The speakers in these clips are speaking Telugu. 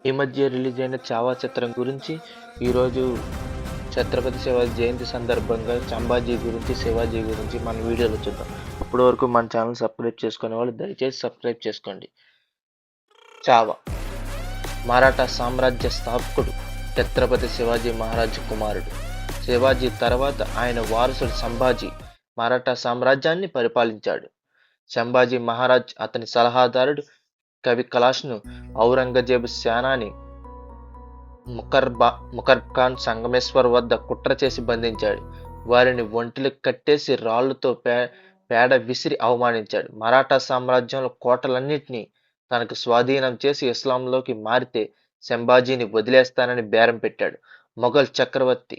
ఈ మధ్య రిలీజ్ అయిన 'చావా' చిత్రం గురించి ఈరోజు ఛత్రపతి శివాజీ జయంతి సందర్భంగా సంభాజీ గురించి, శివాజీ గురించి మన వీడియోలో చూద్దాం. ఇప్పటి వరకు మన ఛానల్ సబ్స్క్రైబ్ చేసుకునే వాళ్ళు దయచేసి సబ్స్క్రైబ్ చేసుకోండి. 'చావా' మరాఠా సామ్రాజ్య స్థాపకుడు ఛత్రపతి శివాజీ మహారాజ్ కుమారుడు. శివాజీ తర్వాత ఆయన వారసుడు సంభాజీ మరాఠా సామ్రాజ్యాన్ని పరిపాలించాడు. సంభాజీ మహారాజ్ అతని సలహాదారుడు కవి కలాష్ను ఔరంగజేబు సేనాని ముకర్బ్ ఖాన్ సంగమేశ్వర్ వద్ద కుట్ర చేసి బంధించాడు. వారిని ఒంటెలకు కట్టేసి రాళ్లతో పేడ విసిరి అవమానించాడు. మరాఠా సామ్రాజ్యంలో కోటలన్నింటినీ తనకు స్వాధీనం చేసి ఇస్లాంలోకి మారితే సంభాజీని వదిలేస్తానని బేరం పెట్టాడు మొఘల్ చక్రవర్తి.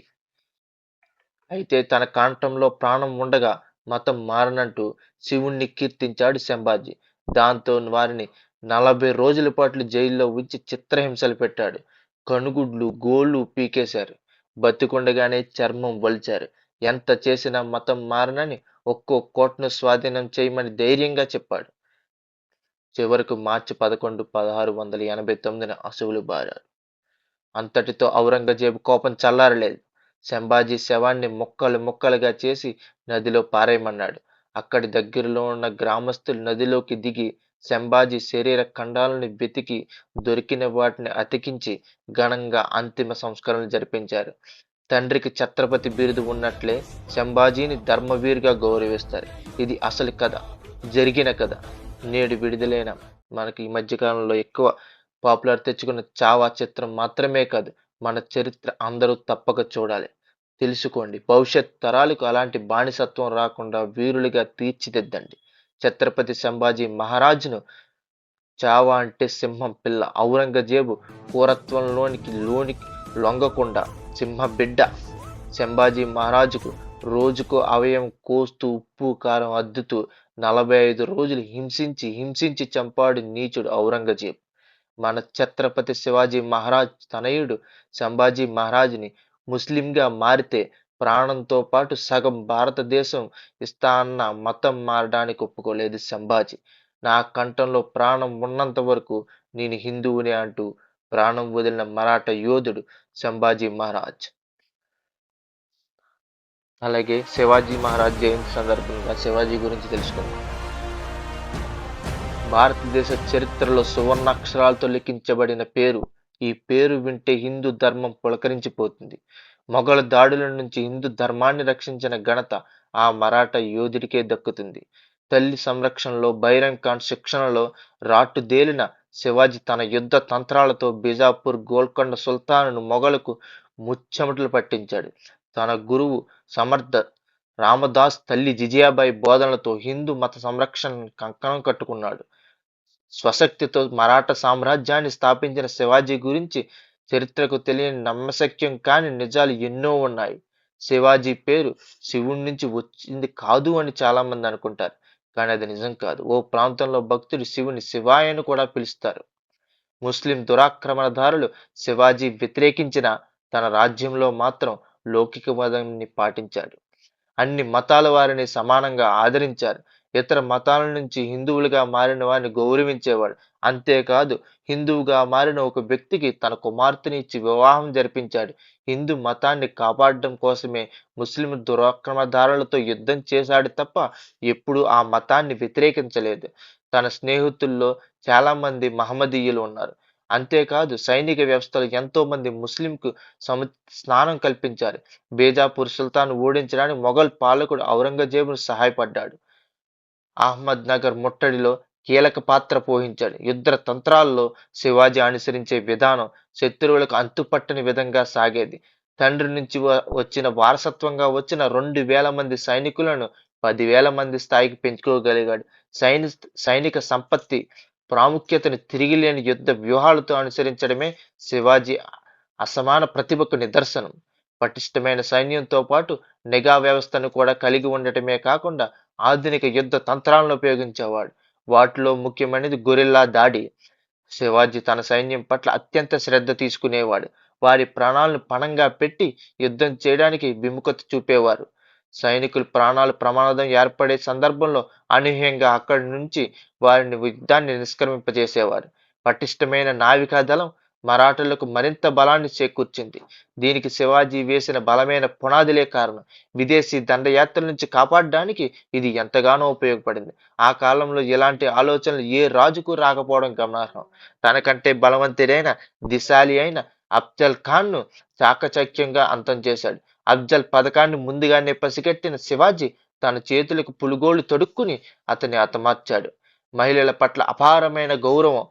అయితే తన కంఠంలో ప్రాణం ఉండగా మతం మారనంటూ శివుణ్ణి కీర్తించాడు సంభాజీ. దాంతో వారిని 40 రోజుల పాటు జైల్లో ఉంచి చిత్రహింసలు పెట్టాడు. కనుగుడ్లు, గోళ్లు పీకేశారు. బతికుండగానే చర్మం వలిచారు. ఎంత చేసినా మతం మారనని ఒక్కో కోటను స్వాధీనం చేయమని ధైర్యంగా చెప్పాడు. చివరకు మార్చి 11, 1689న అసువులు బారారు. అంతటితో ఔరంగజేబు కోపం చల్లారలేదు. సంభాజీ శవాన్ని ముక్కలు ముక్కలుగా చేసి నదిలో పారేయమన్నాడు. అక్కడి దగ్గరలో ఉన్న గ్రామస్తులు నదిలోకి దిగి సంభాజీ శరీర ఖండాలను వెతికి దొరికిన వాటిని అతికించి ఘనంగా అంతిమ సంస్కరణలు జరిపించారు. తండ్రికి ఛత్రపతి బిరుదు ఉన్నట్లే సంభాజీని ధర్మవీరుగా గౌరవిస్తారు. ఇది అసలు కథ, జరిగిన కథ. నేడు విడుదలైన మనకి ఈ మధ్యకాలంలో ఎక్కువ పాపులర్ తెచ్చుకున్న 'చావా' చిత్రం మాత్రమే కాదు, మన చరిత్ర అందరూ తప్పక చూడాలి, తెలుసుకోండి. భవిష్యత్ తరాలకు అలాంటి బానిసత్వం రాకుండా వీరులుగా తీర్చిదిద్దండి. ఛత్రపతి సంభాజీ మహారాజును 'చావా' అంటే సింహం పిల్ల, ఔరంగజేబు క్రూరత్వంలోనికి లొంగకుండా సింహబిడ్డ. సంభాజీ మహారాజుకు రోజుకో అవయవం కోస్తూ ఉప్పు కారం అద్దుతూ 45 రోజులు హింసించి హింసించి చంపాడు నీచుడు ఔరంగజేబు. మన ఛత్రపతి శివాజీ మహారాజ్ తనయుడు సంభాజీ మహారాజ్ని ముస్లింగా మారితే ప్రాణంతో పాటు సగం భారతదేశం ఇస్తా అన్న మతం మారడానికి ఒప్పుకోలేదు సంభాజీ. నా కంఠంలో ప్రాణం ఉన్నంత వరకు నేను హిందువునే అంటూ ప్రాణం వదిలిన మరాఠా యోధుడు సంభాజీ మహారాజ్. అలాగే శివాజీ మహారాజ్ జయంతి సందర్భంగా శివాజీ గురించి తెలుసుకుందాం. భారతదేశ చరిత్రలో సువర్ణాక్షరాలతో లిఖించబడిన పేరు. ఈ పేరు వింటే హిందూ ధర్మం పులకరించిపోతుంది. మొఘలు దాడుల నుంచి హిందూ ధర్మాన్ని రక్షించిన ఘనత ఆ మరాఠా యోధుడికే దక్కుతుంది. తల్లి సంరక్షణలో, బైరం ఖాన్ శిక్షణలో రాటుదేలిన శివాజీ తన యుద్ధ తంత్రాలతో బీజాపూర్, గోల్కొండ సుల్తానును మొఘలకు ముచ్చెమటలు పట్టించాడు. తన గురువు సమర్థ రామదాస్ తల్లి జిజియాబాయి బోధనలతో హిందూ మత సంరక్షణ కంకణం కట్టుకున్నాడు. స్వశక్తితో మరాఠా సామ్రాజ్యాన్ని స్థాపించిన శివాజీ గురించి చరిత్రకు తెలియని, నమ్మశక్యం కాని నిజాలు ఎన్నో ఉన్నాయి. శివాజీ పేరు శివుడి నుంచి వచ్చింది కాదు అని చాలా మంది అనుకుంటారు, కానీ అది నిజం కాదు. ఓ ప్రాంతంలో భక్తులు శివుని శివాయను కూడా పిలుస్తారు. ముస్లిం దురాక్రమణదారులు శివాజీ వ్యతిరేకించిన తన రాజ్యంలో మాత్రం లౌకికవాదాన్ని పాటించాడు. అన్ని మతాల వారిని సమానంగా ఆదరించారు. ఇతర మతాల నుంచి హిందువులుగా మారిన వారిని గౌరవించేవాడు. అంతేకాదు, హిందువుగా మారిన ఒక వ్యక్తికి తన కుమార్తెని ఇచ్చి వివాహం జరిపించాడు. హిందూ మతాన్ని కాపాడడం కోసమే ముస్లిం దురాక్రమదారులతో యుద్ధం చేశాడు తప్ప ఎప్పుడూ ఆ మతాన్ని వ్యతిరేకించలేదు. తన స్నేహితుల్లో చాలా మంది మహమ్మదీయులు ఉన్నారు. అంతేకాదు, సైనిక వ్యవస్థలో ఎంతో మంది ముస్లింకు స్నానం కల్పించారు. బీజాపూర్ సుల్తాన్ ఓడించడానికి మొఘల్ పాలకుడు ఔరంగజేబును సహాయపడ్డాడు. అహ్మద్ నగర్ ముట్టడిలో కీలక పాత్ర పోషించాడు. యుద్ధ తంత్రాల్లో శివాజీ అనుసరించే విధానం శత్రువులకు అంతుపట్టని విధంగా సాగేది. తండ్రి నుంచి వచ్చిన వారసత్వంగా వచ్చిన 2000 మంది సైనికులను 10,000 మంది స్థాయికి పెంచుకోగలిగాడు. సైనిక సంపత్తి ప్రాముఖ్యతను తిరిగిలేని యుద్ధ వ్యూహాలతో అనుసరించడమే శివాజీ అసమాన ప్రతిభకు నిదర్శనం. పటిష్టమైన సైన్యంతో పాటు నిఘా వ్యవస్థను కూడా కలిగి ఉండటమే కాకుండా ఆధునిక యుద్ధ తంత్రాలను ఉపయోగించేవాడు. వాటిలో ముఖ్యమైనది గొరిల్లా దాడి. శివాజీ తన సైన్యం పట్ల అత్యంత శ్రద్ధ తీసుకునేవాడు. వారి ప్రాణాలను పణంగా పెట్టి యుద్ధం చేయడానికి విముఖత చూపేవారు. సైనికులు ప్రాణాలు ప్రమాదం ఏర్పడే సందర్భంలో అనూహ్యంగా అక్కడి నుంచి వారిని యుద్ధాన్ని నిష్క్రమింపజేసేవారు. పటిష్టమైన నావికా దళం, మరాఠాలకు మరింత బలాన్ని చేకూర్చింది. దీనికి శివాజీ వేసిన బలమైన పునాదులే కారణం. విదేశీ దండయాత్రల నుంచి కాపాడడానికి ఇది ఎంతగానో ఉపయోగపడింది. ఆ కాలంలో ఇలాంటి ఆలోచనలు ఏ రాజుకు రాకపోవడం గమనార్హం. తనకంటే బలవంతుడైన, దిశాలి అయిన అఫ్జల్ ఖాన్ను చాకచక్యంగా అంతం చేశాడు. అఫ్జల్ పథకాన్ని ముందుగానే పసిగట్టిన శివాజీ తన చేతులకు పులుగోళ్లు తొడుక్కుని అతన్ని హతమార్చాడు. మహిళల పట్ల అపారమైన గౌరవం.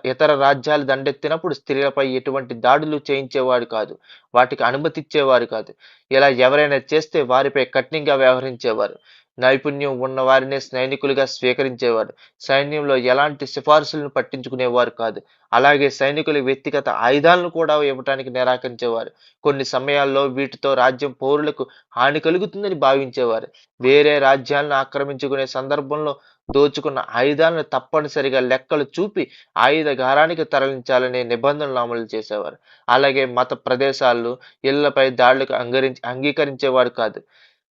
ఇతర రాజ్యాలు దండెత్తినప్పుడు స్త్రీలపై ఎటువంటి దాడులు చేయించేవాడు కాదు. వాటికి అనుమతి ఇచ్చేవారు కాదు. ఇలా ఎవరైనా చేస్తే వారిపై కఠినంగా వ్యవహరించేవారు. నైపుణ్యం ఉన్న వారినే సైనికులుగా స్వీకరించేవారు. సైన్యంలో ఎలాంటి సిఫార్సులను పట్టించుకునేవారు కాదు. అలాగే సైనికుల వ్యక్తిగత ఆయుధాలను కూడా ఇవ్వటానికి నిరాకరించేవారు. కొన్ని సమయాల్లో వీటితో రాజ్యం పౌరులకు హాని కలుగుతుందని భావించేవారు. వేరే రాజ్యాలను ఆక్రమించుకునే సందర్భంలో దోచుకున్న ఆయుధాలను తప్పనిసరిగా లెక్కలు చూపి ఆయుధగారానికి తరలించాలనే నిబంధనలు అమలు చేసేవారు. అలాగే మత ప్రదేశాలు, ఇళ్లపై దాడులకు అంగీకరించేవారు కాదు.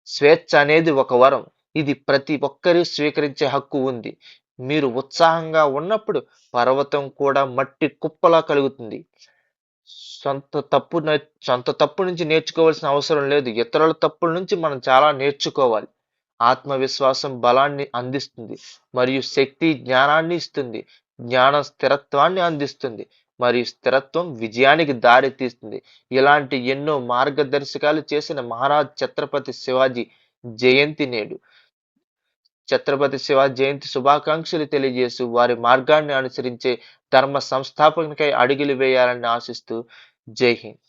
స్వేచ్ఛ అనేది ఒక వరం. ఇది ప్రతి ఒక్కరూ స్వీకరించే హక్కు ఉంది. మీరు ఉత్సాహంగా ఉన్నప్పుడు పర్వతం కూడా మట్టి కుప్పలా కలుగుతుంది. సొంత తప్పు నుంచి నేర్చుకోవాల్సిన అవసరం లేదు. ఇతరుల తప్పుల నుంచి మనం చాలా నేర్చుకోవాలి. ఆత్మవిశ్వాసం బలాన్ని అందిస్తుంది మరియు శక్తి జ్ఞానాన్ని ఇస్తుంది. జ్ఞానం స్థిరత్వాన్ని అందిస్తుంది మరియు స్థిరత్వం విజయానికి దారి తీస్తుంది. ఇలాంటి ఎన్నో మార్గదర్శకాలు చేసిన మహారాజ్ ఛత్రపతి శివాజీ జయంతి నేడు. ఛత్రపతి శివాజీ జయంతి శుభాకాంక్షలు తెలియజేస్తూ వారి మార్గాన్ని అనుసరించే ధర్మ సంస్థాపనకై అడుగులు వేయాలని ఆశిస్తూ జై హింద్.